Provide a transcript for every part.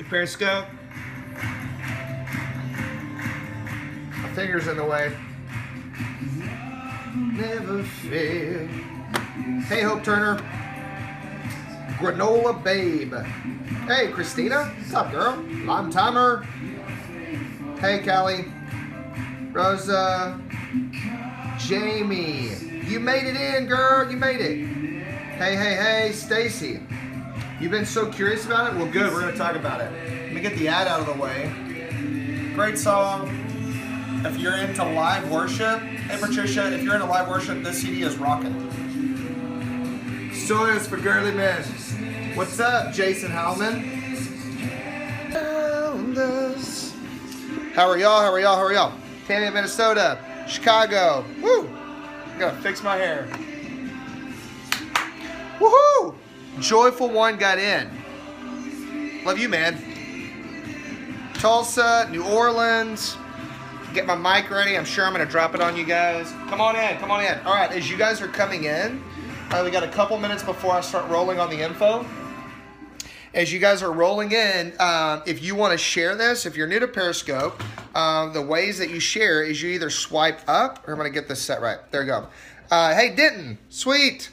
Periscope. My finger's in the way. Never fail. Hey, Hope Turner. Granola Babe. Hey, Christina. What's up, girl? Lime Timer. Hey, Callie. Rosa. Jamie. You made it in, girl. You made it. Hey, Stacy. You've been so curious about it? Well, good. We're going to talk about it. Let me get the ad out of the way. Great song. If you're into live worship, hey, Patricia, if you're into live worship, this CD is rocking. SOY is for girly men. What's up, Jason Howman? How are y'all? Tammy, Minnesota. Chicago. Woo! I gotta fix my hair. Woohoo! Joyful One got in. Love you, man. Tulsa, New Orleans. Get my mic ready. I'm sure I'm gonna drop it on you guys. Come on in. All right, as you guys are coming in, we got a couple minutes before I start rolling on the info. As you guys are rolling in, if you want to share this, if you're new to Periscope, the ways that you share is you either swipe up, or I'm going to get this set right. There you go. Hey, Denton, sweet.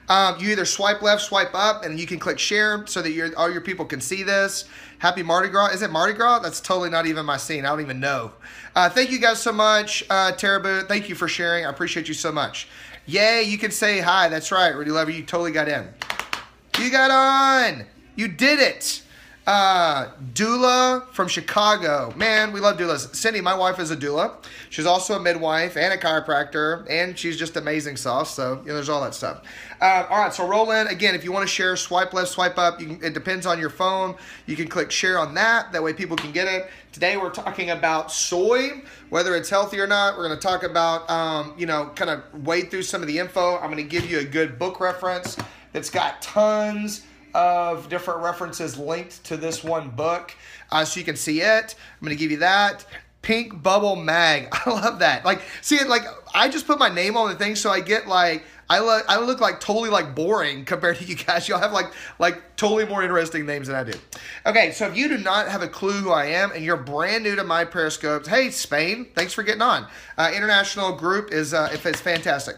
You either swipe left, swipe up, and you can click share so that all your people can see this. Happy Mardi Gras. Is it Mardi Gras? That's totally not even my scene. I don't even know. Thank you guys so much, Tarabu. Thank you for sharing. I appreciate you so much. Yay, you can say hi. That's right, Rudy Lover. You totally got in. You got on. You did it. Doula from Chicago. Man, we love doulas. Cindy, my wife, is a doula. She's also a midwife and a chiropractor, and she's just amazing sauce. So, there's all that stuff. All right, so roll in. Again, if you want to share, swipe left, swipe up. It depends on your phone. You can click share on that. That way people can get it. Today we're talking about soy, whether it's healthy or not. We're going to talk about, kind of wade through some of the info. I'm going to give you a good book reference that's got tons of different references linked to this one book, so you can see it. I'm going to give you that. Pink Bubble Mag. I love that. I just put my name on the thing, so I get I look like totally boring compared to you guys. Y'all have like totally more interesting names than I do. Okay, so if you do not have a clue who I am and you're brand new to my Periscopes, hey Spain, thanks for getting on. International group is it's fantastic.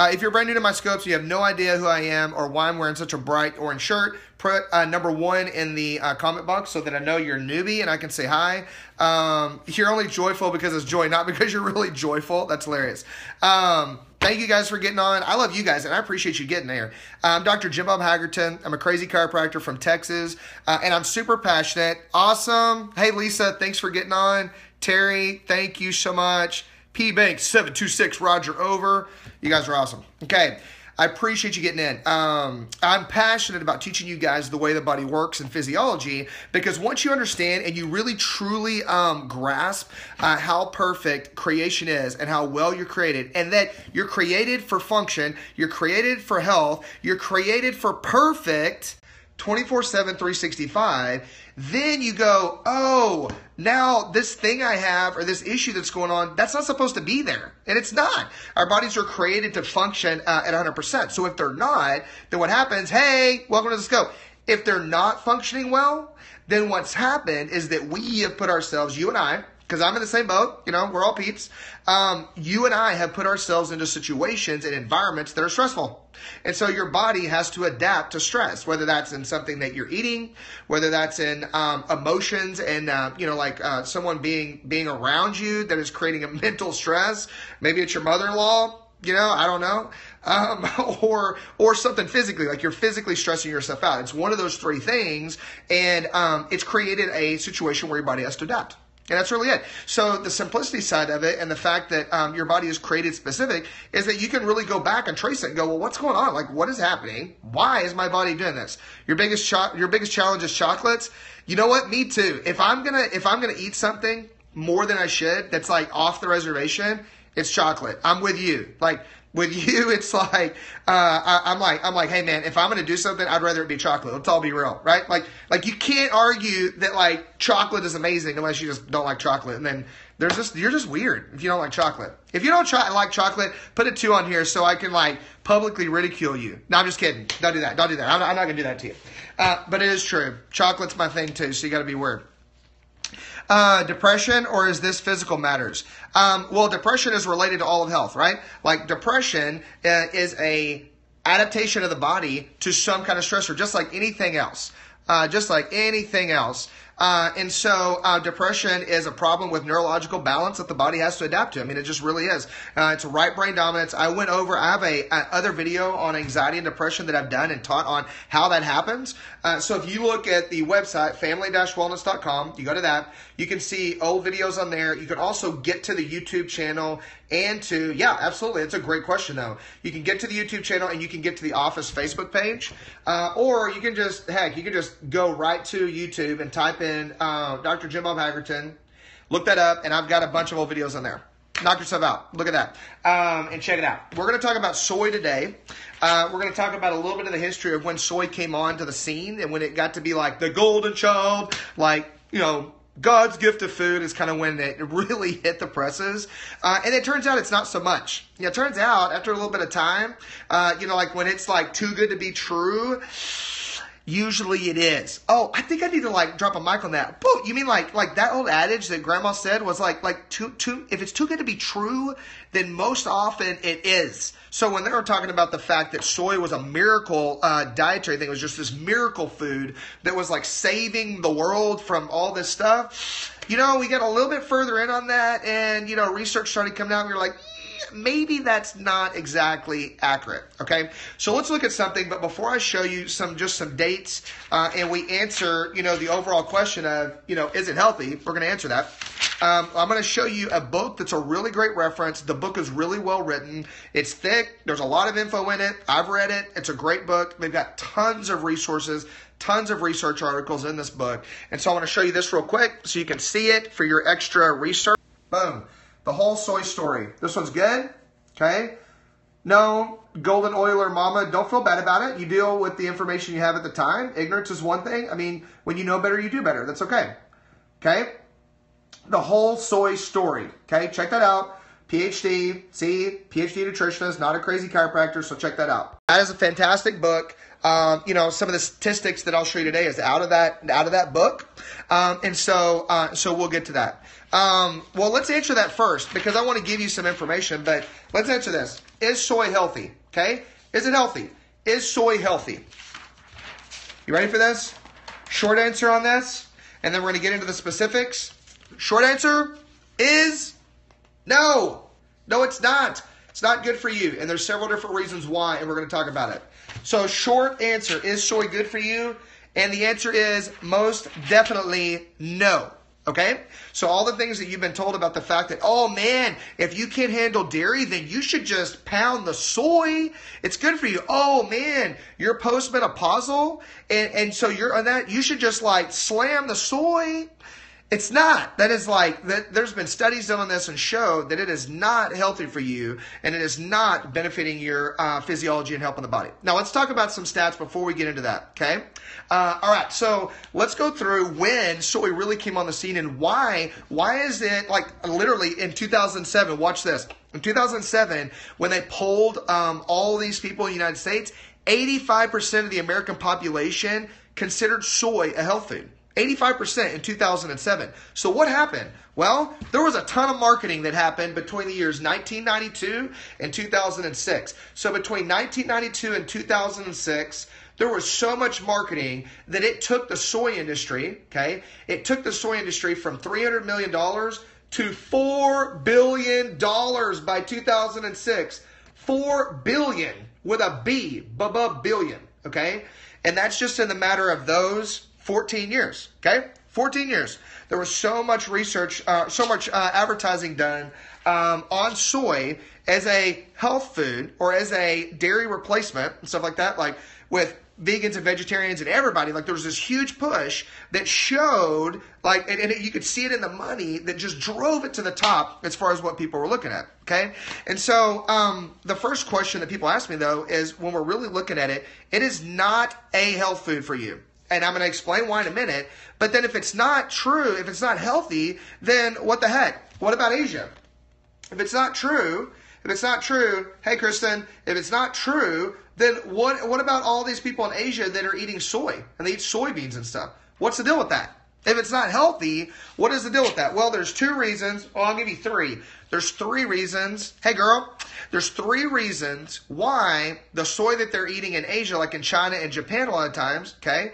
If you're brand new to my scopes, you have no idea who I am or why I'm wearing such a bright orange shirt, put number 1 in the comment box so that I know you're a newbie and I can say hi. You're only joyful because it's joy, not because you're really joyful. That's hilarious. Thank you guys for getting on. I love you guys, and I appreciate you getting there. I'm Dr. Jim Bob Haggerton. I'm a crazy chiropractor from Texas, and I'm super passionate. Awesome. Hey, Lisa, thanks for getting on. Terry, thank you so much. P Bank 726 Roger over. You guys are awesome. Okay, I appreciate you getting in. I'm passionate about teaching you guys the way the body works and physiology, because once you understand and you really truly grasp how perfect creation is and how well you're created, and that you're created for function, you're created for health, you're created for perfect 24/7, 365, then you go, oh, now this thing I have or this issue that's going on, that's not supposed to be there. And it's not. Our bodies are created to function at 100%. So if they're not, then what happens, hey, welcome to the scope. If they're not functioning well, then what's happened is that we have put ourselves, you and I, because I'm in the same boat, we're all peeps. You and I have put ourselves into situations and environments that are stressful. And so your body has to adapt to stress, whether that's in something that you're eating, whether that's in emotions and, someone being around you that is creating a mental stress. Maybe it's your mother-in-law, I don't know. Or something physically, like you're physically stressing yourself out. It's one of those three things, and it's created a situation where your body has to adapt. And that's really it. So the simplicity side of it and the fact that your body is created specific is that you can really go back and trace it and go, well, what's going on? Like, what is happening? Why is my body doing this? Your biggest challenge is chocolates. You know what? Me too. If I'm gonna eat something more than I should, that's like off the reservation, it's chocolate. I'm with you. Like, with you, it's like, I'm like, hey man, if I'm going to do something, I'd rather it be chocolate. Let's all be real, right? Like you can't argue that like chocolate is amazing unless you just don't like chocolate. And then you're just weird if you don't like chocolate. If you don't like chocolate, put a 2 on here so I can like publicly ridicule you. No, I'm just kidding. Don't do that. Don't do that. I'm not going to do that to you. But it is true. Chocolate's my thing too, so you got to be weird. Depression, or is this physical matters? Well, depression is related to all of health, right? Like depression is a adaptation of the body to some kind of stressor, just like anything else. Just like anything else. And so depression is a problem with neurological balance that the body has to adapt to. I mean, it just really is. It's right brain dominance. I have a other video on anxiety and depression that I've done and taught on how that happens. So if you look at the website, family-wellness.com, you go to that, you can see old videos on there. You can also get to the YouTube channel yeah, absolutely. It's a great question though. You can get to the YouTube channel and you can get to the office Facebook page. Or you can just go right to YouTube and type in Dr. Jim Bob Hagerton. Look that up, and I've got a bunch of old videos on there. Knock yourself out. Look at that. And check it out. We're going to talk about soy today. We're going to talk about a little bit of the history of when soy came onto the scene and when it got to be like the golden child, like, you know, God's gift of food is kind of when it really hit the presses. And it turns out it's not so much. It turns out after a little bit of time, like when it's like too good to be true, usually it is. Oh, I think I need to like drop a mic on that. Boo, you mean like that old adage that grandma said was like if it's too good to be true, then most often it is. So when they were talking about the fact that soy was a miracle dietary thing, it was just this miracle food that was like saving the world from all this stuff. We got a little bit further in on that, and research started coming out, and we were like, maybe that's not exactly accurate. Okay, so let's look at something. But before I show you some dates and we answer, the overall question of, is it healthy? We're going to answer that. I'm going to show you a book that's a really great reference. The book is really well written. It's thick. There's a lot of info in it. I've read it. It's a great book. They've got tons of resources, tons of research articles in this book. And so I want to show you this real quick so you can see it for your extra research. Boom. The whole soy story. This one's good. Okay. No, golden oiler mama, don't feel bad about it. You deal with the information you have at the time. Ignorance is one thing. I mean, when you know better, you do better. That's okay. Okay. The whole soy story. Okay. Check that out. PhD, PhD nutritionist, not a crazy chiropractor. So check that out. That is a fantastic book. Some of the statistics that I'll show you today is out of that book. And so we'll get to that. Well, let's answer that first because I want to give you some information, but let's answer this. Is soy healthy? Okay. Is it healthy? Is soy healthy? You ready for this? Short answer on this. And then we're going to get into the specifics. Short answer is no. No, it's not. It's not good for you. And there's several different reasons why, and we're going to talk about it. So short answer, is soy good for you? And the answer is most definitely no. Okay? So all the things that you've been told about the fact that, oh man, if you can't handle dairy, then you should just pound the soy. It's good for you. Oh man, you're postmenopausal, and so you're on that, you should just like slam the soy. It's not. That is like, there's been studies done on this and show that it is not healthy for you and it is not benefiting your physiology and helping the body. Now let's talk about some stats before we get into that, okay? All right, so let's go through when soy really came on the scene and why is it like literally in 2007, watch this. In 2007, when they polled all these people in the United States, 85% of the American population considered soy a health food. 85% in 2007. So what happened? Well, there was a ton of marketing that happened between the years 1992 and 2006. So between 1992 and 2006, there was so much marketing that it took the soy industry, okay? It took the soy industry from $300 million to $4 billion by 2006. $4 billion with a B, billion, okay? And that's just in the matter of those 14 years, okay? 14 years. There was so much research, so much advertising done on soy, as a health food or as a dairy replacement and stuff like that, like with vegans and vegetarians and everybody, like there was this huge push that showed like, and you could see it in the money that just drove it to the top as far as what people were looking at. Okay. And so, the first question that people ask me though, is when we're really looking at it, it is not a health food for you. And I'm going to explain why in a minute. But then if it's not true, if it's not healthy, then what the heck? What about Asia? If it's not true, hey Kristen, if it's not true, then what about all these people in Asia that are eating soy and they eat soybeans and stuff? What's the deal with that? If it's not healthy, what is the deal with that? Well, there's two reasons. Well, I'll give you three. There's three reasons. Hey girl, there's three reasons why the soy that they're eating in Asia, like in China and Japan a lot of times, okay,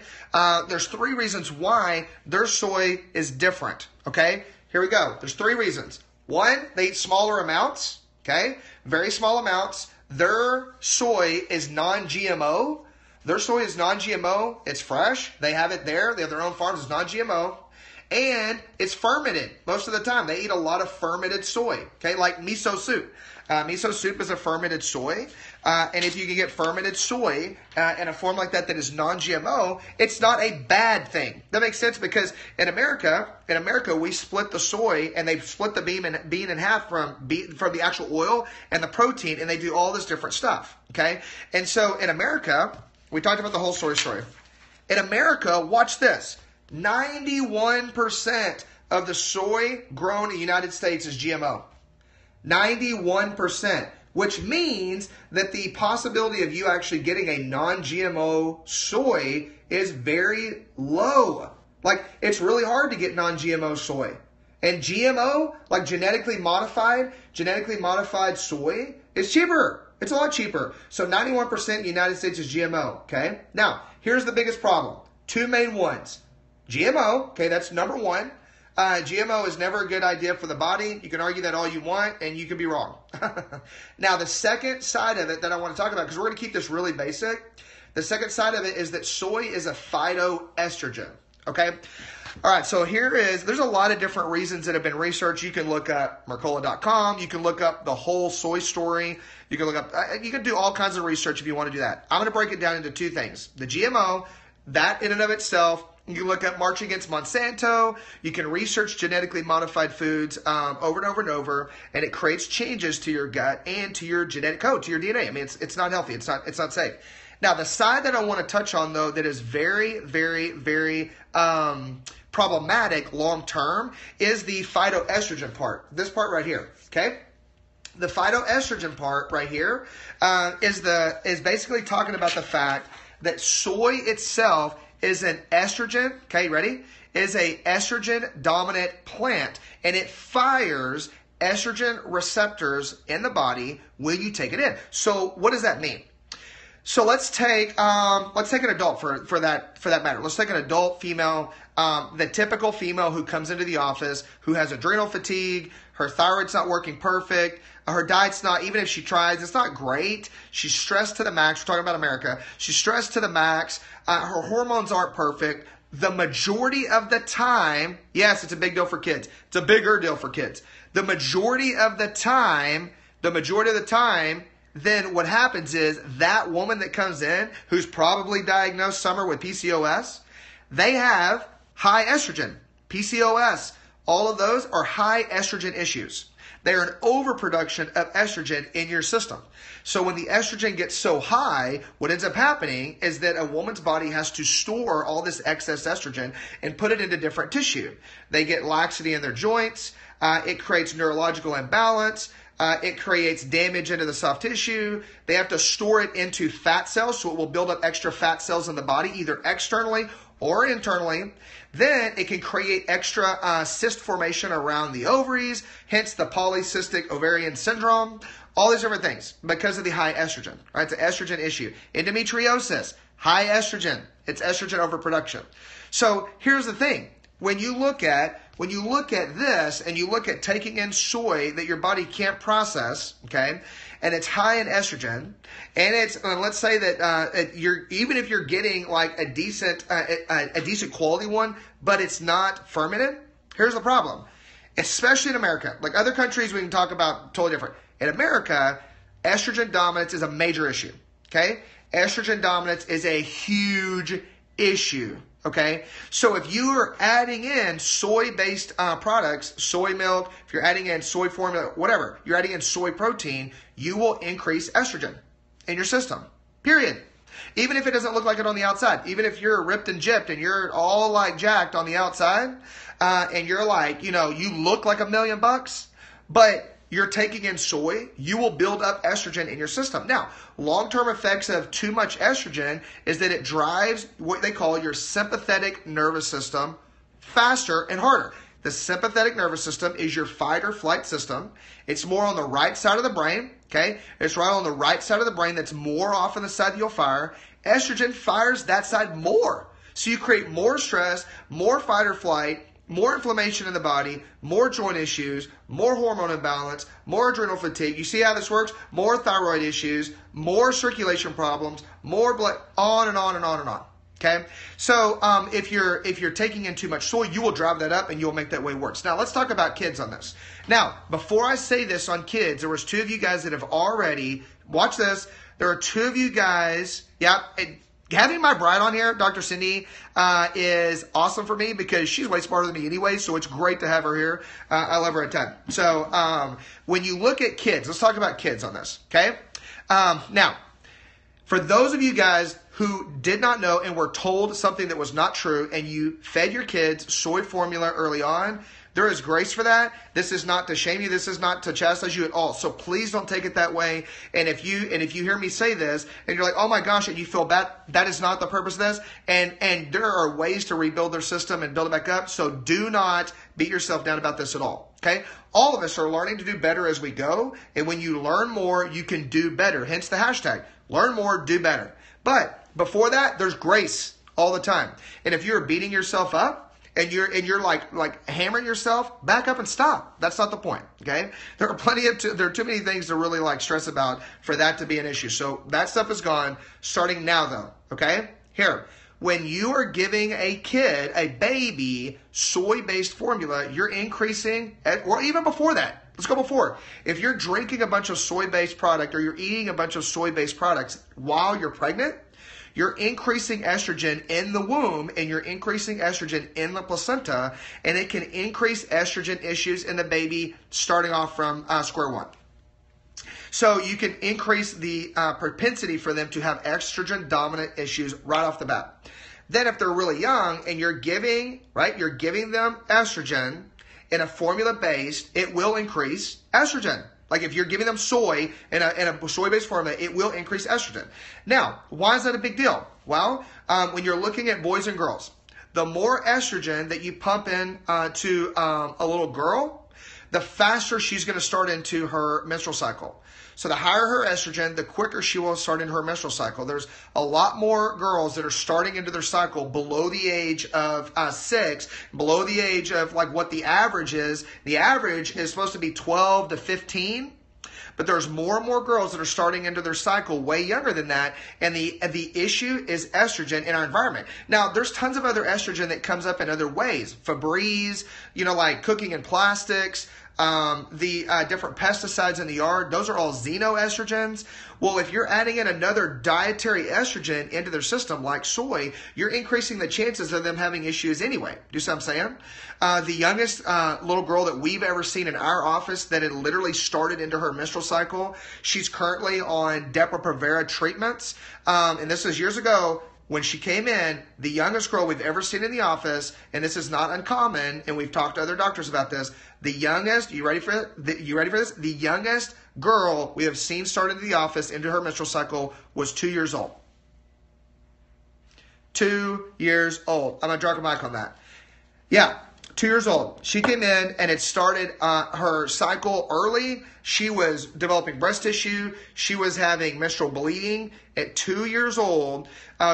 there's three reasons why their soy is different, okay? Here we go. There's three reasons. One, they eat smaller amounts, okay? Very small amounts. Their soy is non-GMO. Their soy is non-GMO. It's fresh. They have it there. They have their own farms. It's non-GMO. And it's fermented most of the time. They eat a lot of fermented soy, okay, like miso soup. Miso soup is a fermented soy. And if you can get fermented soy in a form like that is non-GMO, it's not a bad thing. That makes sense because in America, we split the soy and they split the bean in half from the actual oil and the protein, and they do all this different stuff, okay? And so in America, we talked about the whole soy story. In America, watch this. 91% of the soy grown in the United States is GMO. 91%, which means that the possibility of you actually getting a non-GMO soy is very low. Like, it's really hard to get non-GMO soy. And GMO, like genetically modified soy, is cheaper. It's a lot cheaper. So 91% in the United States is GMO, okay? Now, here's the biggest problem. Two main ones. GMO, okay, that's number one. GMO is never a good idea for the body. You can argue that all you want, and you could be wrong. Now, the second side of it that I want to talk about, because we're going to keep this really basic, the second side of it is that soy is a phytoestrogen, okay? All right, so there's a lot of different reasons that have been researched. You can look up Mercola.com. You can look up the whole soy story. You can do all kinds of research if you want to do that. I'm going to break it down into two things. The GMO, that in and of itself, you can look up March Against Monsanto. You can research genetically modified foods over and over and over, and it creates changes to your gut and to your genetic code, to your DNA. I mean, it's not healthy. It's not safe. Now, the side that I want to touch on, though, that is very, very, very problematic long term is the phytoestrogen part. This part right here. Okay. The phytoestrogen part right here is basically talking about the fact that soy itself is an estrogen, okay, ready? Is a estrogen dominant plant, and it fires estrogen receptors in the body when you take it in. So what does that mean? So let's take an adult for that matter. Let's take an adult female, the typical female who comes into the office who has adrenal fatigue, her thyroid's not working perfect, her diet's not, even if she tries, it's not great. She's stressed to the max. We're talking about America. She's stressed to the max. Her hormones aren't perfect. The majority of the time, yes, it's a big deal for kids. It's a bigger deal for kids. The majority of the time, then what happens is that woman that comes in who's probably diagnosed somewhere with PCOS, they have high estrogen. PCOS, all of those are high estrogen issues. They're an overproduction of estrogen in your system. So when the estrogen gets so high, what ends up happening is that a woman's body has to store all this excess estrogen and put it into different tissue. They get laxity in their joints. It creates neurological imbalance. It creates damage into the soft tissue. They have to store it into fat cells, so it will build up extra fat cells in the body, either externally or internally. Then it can create extra cyst formation around the ovaries, hence the polycystic ovarian syndrome, all these different things because of the high estrogen, right? It's an estrogen issue. Endometriosis, high estrogen. It's estrogen overproduction. So here's the thing. When you look at this and you look at taking in soy that your body can't process, okay, and it's high in estrogen, and it's let's say that even if you're getting like a decent quality one, but it's not fermented. Here's the problem, especially in America. Like other countries, we can talk about totally different. in America, estrogen dominance is a major issue, okay? Estrogen dominance is a huge issue, okay? So if you are adding in soy-based products, soy milk, if you're adding in soy formula, whatever, you're adding in soy protein, you will increase estrogen in your system, period. Even if it doesn't look like it on the outside, even if you're ripped and gypped and you're all like jacked on the outside, and you're like, you know, you look like $1 million, but you're taking in soy, you will build up estrogen in your system. Now, long-term effects of too much estrogen is that it drives what they call your sympathetic nervous system faster and harder. The sympathetic nervous system is your fight or flight system. It's more on the right side of the brain, okay? It's right on the right side of the brain that's more often the side that you'll fire. Estrogen fires that side more. So you create more stress, more fight or flight, more inflammation in the body, more joint issues, more hormone imbalance, more adrenal fatigue. You see how this works? More thyroid issues, more circulation problems, more blood, on and on and on and on. Okay, so if you're taking in too much soy, you will drive that up and you'll make that way worse. Now let's talk about kids on this. Now, before I say this on kids, there was 2 of you guys that have already watch this. There are 2 of you guys. Yeah. Having my bride on here, Dr. Cindy, is awesome for me because she's way smarter than me anyway, so it's great to have her here. I love her a ton. So when you look at kids, let's talk about kids on this, okay? Now, for those of you guys who did not know and were told something that was not true and you fed your kids soy formula early on, there is grace for that. This is not to shame you. This is not to chastise you at all. So please don't take it that way. And if you hear me say this and you're like, oh my gosh, and you feel bad, that is not the purpose of this. And there are ways to rebuild their system and build it back up. So do not beat yourself down about this at all. Okay? All of us are learning to do better as we go. And when you learn more, you can do better. Hence the hashtag, learn more, do better. But before that, there's grace all the time. And if you're beating yourself up, and you're like hammering yourself, back up and stop. That's not the point, okay? There are too many things to really like stress about for that to be an issue. So that stuff is gone starting now though, okay? Here, when you are giving a kid, a baby, soy-based formula, you're increasing, or even before that. Let's go before. If you're drinking a bunch of soy-based product or you're eating a bunch of soy-based products while you're pregnant, you're increasing estrogen in the womb and you're increasing estrogen in the placenta, and it can increase estrogen issues in the baby starting off from square one. So you can increase the propensity for them to have estrogen dominant issues right off the bat. Then if they're really young and you're giving them estrogen in a formula based, it will increase estrogen. Like if you're giving them soy in a soy-based formula, it will increase estrogen. Now, why is that a big deal? Well, when you're looking at boys and girls, the more estrogen that you pump in to a little girl, the faster she's going to start into her menstrual cycle. So the higher her estrogen, the quicker she will start into her menstrual cycle. There's a lot more girls that are starting into their cycle below the age of 6, below the age of like what the average is. The average is supposed to be 12 to 15. But there's more and more girls that are starting into their cycle way younger than that. And the issue is estrogen in our environment. Now, there's tons of other estrogen that comes up in other ways. Febreze, like cooking in plastics, the different pesticides in the yard, those are all xenoestrogens. Well, if you're adding in another dietary estrogen into their system, like soy, you're increasing the chances of them having issues anyway. Do you see what I'm saying? The youngest little girl that we've ever seen in our office that had literally started into her menstrual cycle, she's currently on Depo-Provera treatments. And this was years ago. When she came in, the youngest girl we've ever seen in the office, and this is not uncommon, and we've talked to other doctors about this, the youngest, you ready for this? The youngest girl we have seen start into the office into her menstrual cycle was 2 years old. 2 years old. I'm going to drop a mic on that. Yeah, 2 years old. She came in and it started her cycle early. She was developing breast tissue. She was having menstrual bleeding at 2 years old.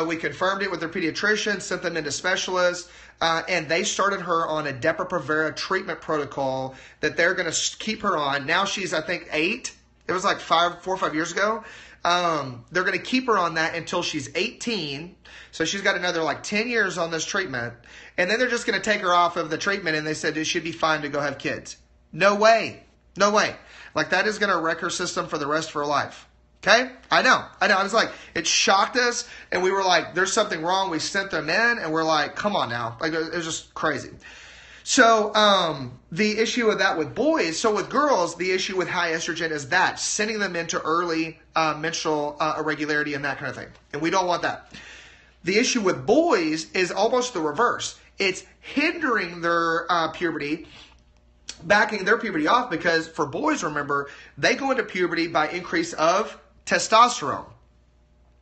We confirmed it with her pediatrician, sent them into specialists, and they started her on a Depo-Provera treatment protocol that they're going to keep her on. Now she's, I think, 8. It was like 4 or 5 years ago. They're going to keep her on that until she's 18. So she's got another like 10 years on this treatment. And then they're just going to take her off of the treatment, and they said it should be fine to go have kids. No way. No way. Like that is going to wreck her system for the rest of her life. Okay? I know. I was like, it shocked us, and we were like, there's something wrong. We sent them in, and we're like, come on now. Like, it was just crazy. So, the issue with that with boys, so with girls, the issue with high estrogen is that, sending them into early menstrual irregularity and that kind of thing. And we don't want that. The issue with boys is almost the reverse. It's hindering their puberty, backing their puberty off, because for boys, remember, they go into puberty by increase of testosterone.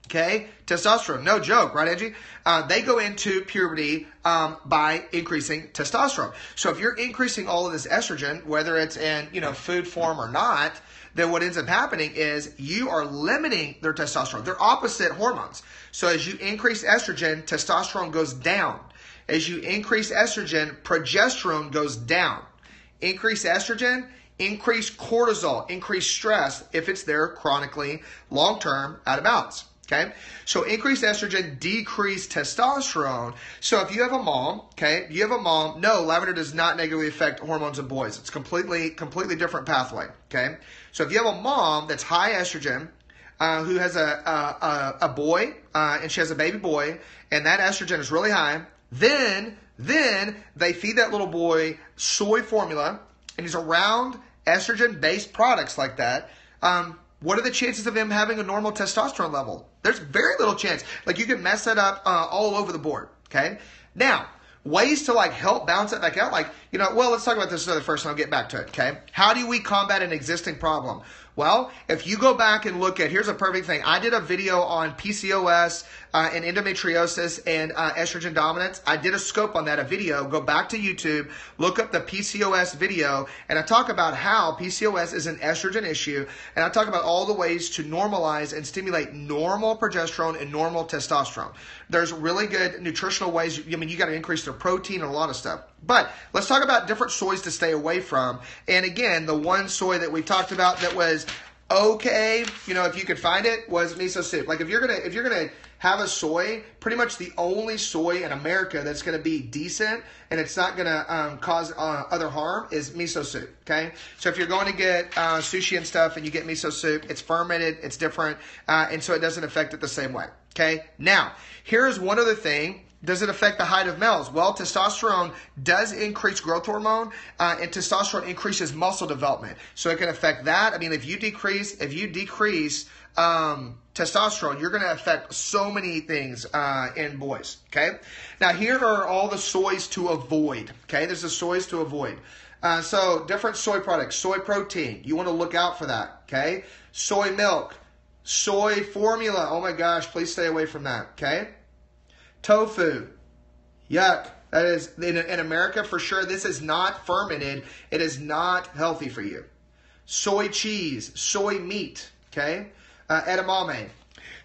Okay? Testosterone. No joke, right, Angie? They go into puberty by increasing testosterone. So if you're increasing all of this estrogen, whether it's in, food form or not, then what ends up happening is you are limiting their testosterone. They're opposite hormones. So as you increase estrogen, testosterone goes down. As you increase estrogen, progesterone goes down. Increase estrogen, increase cortisol, increase stress if it's there chronically, long-term, out of balance. Okay, so increased estrogen, decreased testosterone. So if you have a mom, no, lavender does not negatively affect hormones in boys. It's completely different pathway. Okay, so if you have a mom that's high estrogen, who has a boy, and she has a baby boy, and that estrogen is really high, then they feed that little boy soy formula, and he's around estrogen-based products like that. What are the chances of him having a normal testosterone level? There's very little chance. Like, you can mess that up all over the board, okay? Now, ways to, help balance it back out, let's talk about this another first, and I'll get back to it, okay? How do we combat an existing problem? Well, if you go back and look at, here's a perfect thing. I did a video on PCOS and endometriosis and estrogen dominance. I did a scope on that, a video. Go back to YouTube, look up the PCOS video, and I talk about how PCOS is an estrogen issue, and I talk about all the ways to normalize and stimulate normal progesterone and normal testosterone. There's really good nutritional ways. You got to increase their protein and a lot of stuff. But let's talk about different soys to stay away from. And again, the one soy that we talked about that was okay, if you could find it, was miso soup. Like, if you're gonna have a soy, pretty much the only soy in America that's gonna be decent and it's not gonna cause other harm is miso soup. Okay, so if you're going to get sushi and stuff and you get miso soup, it's fermented, it's different, and so it doesn't affect it the same way. Okay, now here's one other thing. Does it affect the height of males? Well, testosterone does increase growth hormone, and testosterone increases muscle development. So it can affect that. I mean, if you decrease testosterone, you're going to affect so many things in boys. Okay. Now, here are all the soys to avoid. Okay, there's the soys to avoid. So different soy products, soy protein. You want to look out for that. Okay, soy milk, soy formula. Oh my gosh, please stay away from that. Okay. Tofu, yuck. That is, in America, for sure, this is not fermented. It is not healthy for you. Soy cheese, soy meat, okay? Edamame.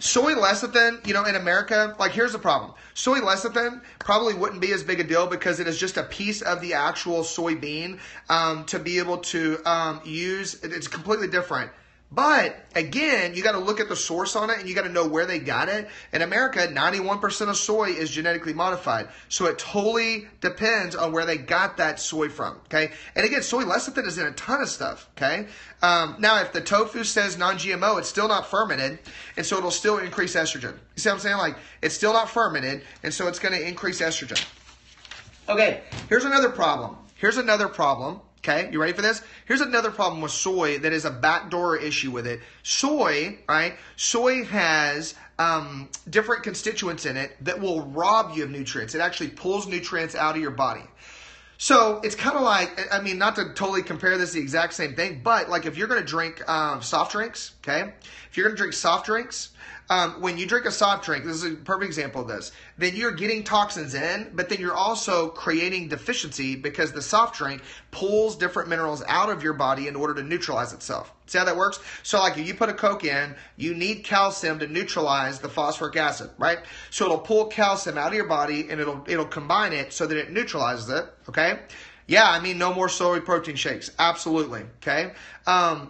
Soy lecithin, in America, here's the problem. Soy lecithin probably wouldn't be as big a deal because it is just a piece of the actual soybean to be able to use. It's completely different. But again, you got to look at the source on it, and you got to know where they got it. In America, 91% of soy is genetically modified. So it totally depends on where they got that soy from. Okay. And again, soy lecithin is in a ton of stuff. Okay. Now, if the tofu says non-GMO, it's still not fermented. And so it'll still increase estrogen. You see what I'm saying? It's still not fermented. And so it's going to increase estrogen. Okay. Here's another problem. Okay, you ready for this? Here's another problem with soy that is a backdoor issue with it. Soy, right? Soy has different constituents in it that will rob you of nutrients. It actually pulls nutrients out of your body. So it's kind of like, not to totally compare this to the exact same thing, but if you're going to drink soft drinks, okay? If you're going to drink soft drinks, when you drink a soft drink, this is a perfect example of this, then you're getting toxins in, but then you're also creating deficiency because the soft drink pulls different minerals out of your body in order to neutralize itself. See how that works? So if you put a Coke in, you need calcium to neutralize the phosphoric acid, right? So it'll pull calcium out of your body and it'll combine it so that it neutralizes it, okay? Yeah, no more soy protein shakes. Absolutely. Okay.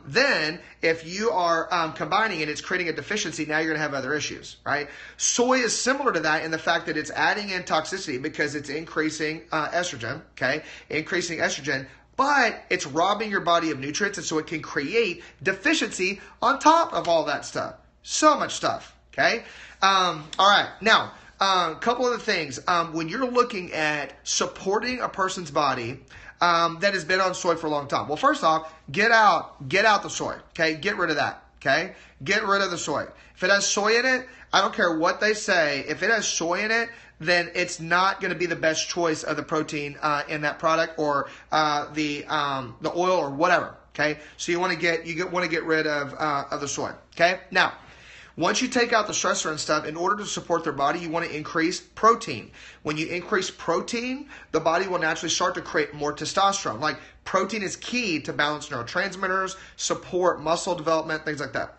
Then if you are combining it, it's creating a deficiency. Now you're going to have other issues, right? Soy is similar to that in the fact that it's adding in toxicity because it's increasing estrogen. Okay. Increasing estrogen. but it's robbing your body of nutrients, and so it can create deficiency on top of all that stuff. So much stuff, okay? All right, now, a couple of the things. When you're looking at supporting a person's body that has been on soy for a long time, well, first off, get out the soy, okay? Get rid of that, okay? Get rid of the soy. If it has soy in it, I don't care what they say. If it has soy in it, then it's not going to be the best choice of the protein in that product, or the oil or whatever. Okay, so you want to get rid of the soy. Okay, now once you take out the stressor and stuff, in order to support their body, you want to increase protein. When you increase protein, the body will naturally start to create more testosterone. Like, protein is key to balance neurotransmitters, support muscle development, things like that.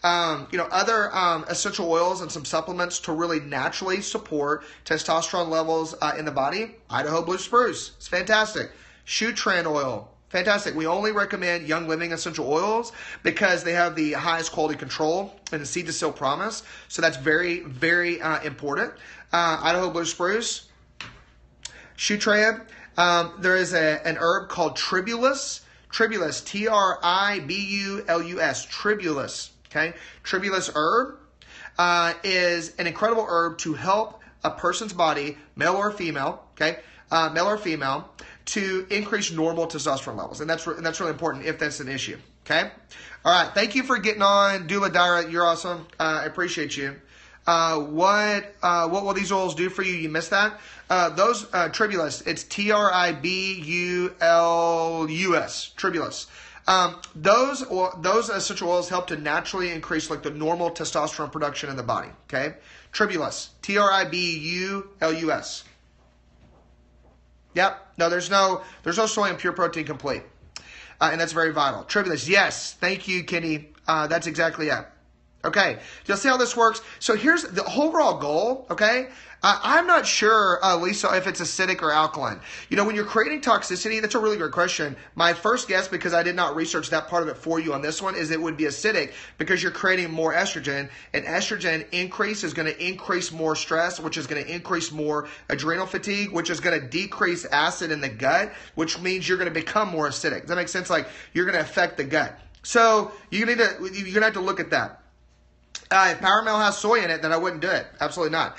Other essential oils and some supplements to really naturally support testosterone levels in the body. Idaho Blue Spruce, it's fantastic. Shootran oil, fantastic. We only recommend Young Living essential oils because they have the highest quality control and the seed to seal promise. So that's very, very important. Idaho Blue Spruce, Shootran. There is an herb called Tribulus. Tribulus, Tribulus, Tribulus. Okay, Tribulus herb is an incredible herb to help a person's body, male or female, okay, male or female, to increase normal testosterone levels, and that's really important if that's an issue. Okay, all right. Thank you for getting on, Doula Dyra. You're awesome. I appreciate you. What will these oils do for you? You missed that. Those Tribulus. It's Tribulus. Tribulus. Those essential oils help to naturally increase like the normal testosterone production in the body. Okay, Tribulus, Tribulus. Yep. No, there's no soy in Pure Protein Complete, and that's very vital. Tribulus, yes. Thank you, Kenny. That's exactly it. Okay, you'll see how this works. So here's the overall goal, okay? I'm not sure, Lisa, if it's acidic or alkaline. When you're creating toxicity, that's a really great question. My first guess, because I did not research that part of it for you on this one, is it would be acidic because you're creating more estrogen, and estrogen increase is going to increase more stress, which is going to increase more adrenal fatigue, which is going to decrease acid in the gut, which means you're going to become more acidic. Does that make sense? Like, you're going to affect the gut. So you're going to have to look at that. If Power Mill has soy in it, then I wouldn't do it. Absolutely not.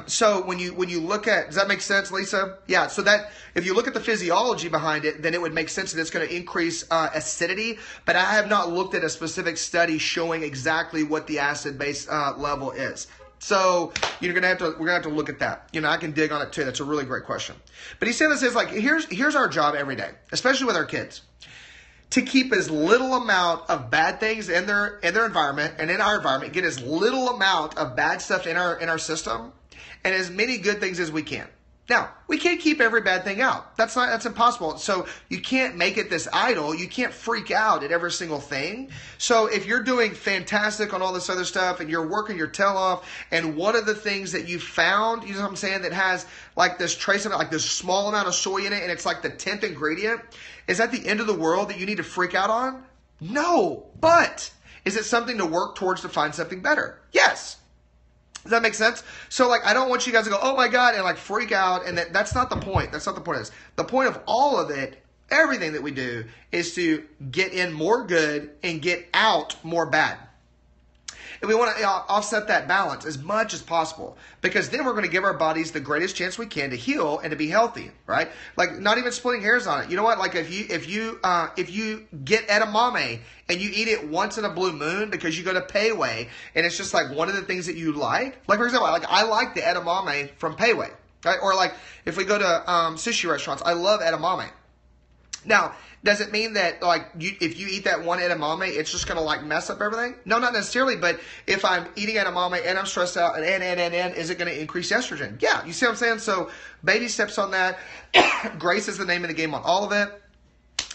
So when you look at, does that make sense, Lisa? Yeah. So that if you look at the physiology behind it, then it would make sense that it's going to increase acidity. But I have not looked at a specific study showing exactly what the acid base level is. So we're gonna have to look at that. I can dig on it too. That's a really great question. But he said this is like here's our job every day, especially with our kids, to keep as little amount of bad things in their environment and in our environment, get as little amount of bad stuff in our system, and as many good things as we can. Now, we can't keep every bad thing out. That's impossible. So you can't make it this idol. You can't freak out at every single thing. So if you're doing fantastic on all this other stuff and you're working your tail off, and one of the things that you found, you know what I'm saying, that has like this trace amount, like this small amount of soy in it, and it's like the 10th ingredient, is that the end of the world that you need to freak out on? No. But is it something to work towards to find something better? Yes. Does that make sense? So, like, I don't want you guys to go, oh my God, and like freak out. And that's not the point. That's not the point of this. The point of all of it, everything that we do, is to get in more good and get out more bad. And we want to offset that balance as much as possible, because then we're going to give our bodies the greatest chance we can to heal and to be healthy, right? Like, not even splitting hairs on it. You know what? Like, if you get edamame and you eat it once in a blue moon because you go to Payway and it's just like one of the things that you like for example, like I like the edamame from Payway, right? Or like if we go to sushi restaurants, I love edamame. Now, does it mean that like if you eat that one edamame, it's just going to like mess up everything? No, not necessarily. But if I'm eating edamame and I'm stressed out and is it going to increase estrogen? Yeah, you see what I'm saying? So baby steps on that. Grace is the name of the game on all of it.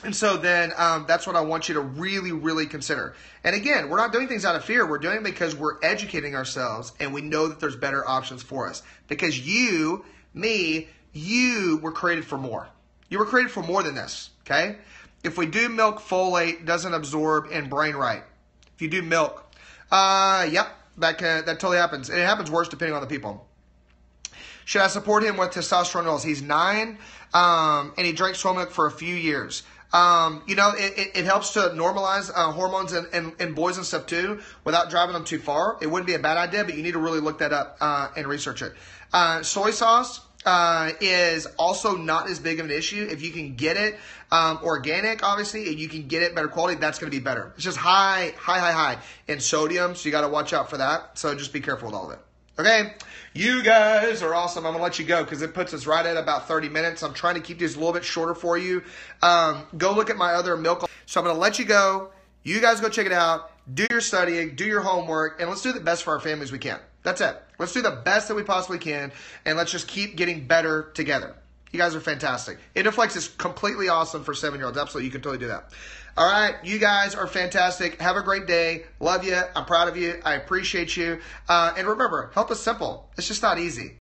And so then that's what I want you to really, really consider. And again, we're not doing things out of fear. We're doing it because we're educating ourselves and we know that there's better options for us. Because you were created for more. You were created for more than this, okay? If we do milk, folate doesn't absorb in brain right. If you do milk, yep, that totally happens. And it happens worse depending on the people. Should I support him with testosterone levels? He's 9, and he drank soy milk for a few years. It helps to normalize hormones in boys and stuff too without driving them too far. It wouldn't be a bad idea, but you need to really look that up and research it. Soy sauce is also not as big of an issue. If you can get it organic, obviously, and you can get it better quality, that's going to be better. It's just high in sodium, so you got to watch out for that. So just be careful with all of it. Okay, you guys are awesome. I'm going to let you go because it puts us right at about 30 minutes. I'm trying to keep these a little bit shorter for you. Go look at my other milk. So I'm going to let you go. You guys go check it out. Do your studying, do your homework, and let's do the best for our families we can. That's it. Let's do the best that we possibly can, and let's just keep getting better together. You guys are fantastic. Interflex is completely awesome for 7-year-olds. Absolutely, you can totally do that. All right, you guys are fantastic. Have a great day. Love you. I'm proud of you. I appreciate you. And remember, health is simple. It's just not easy.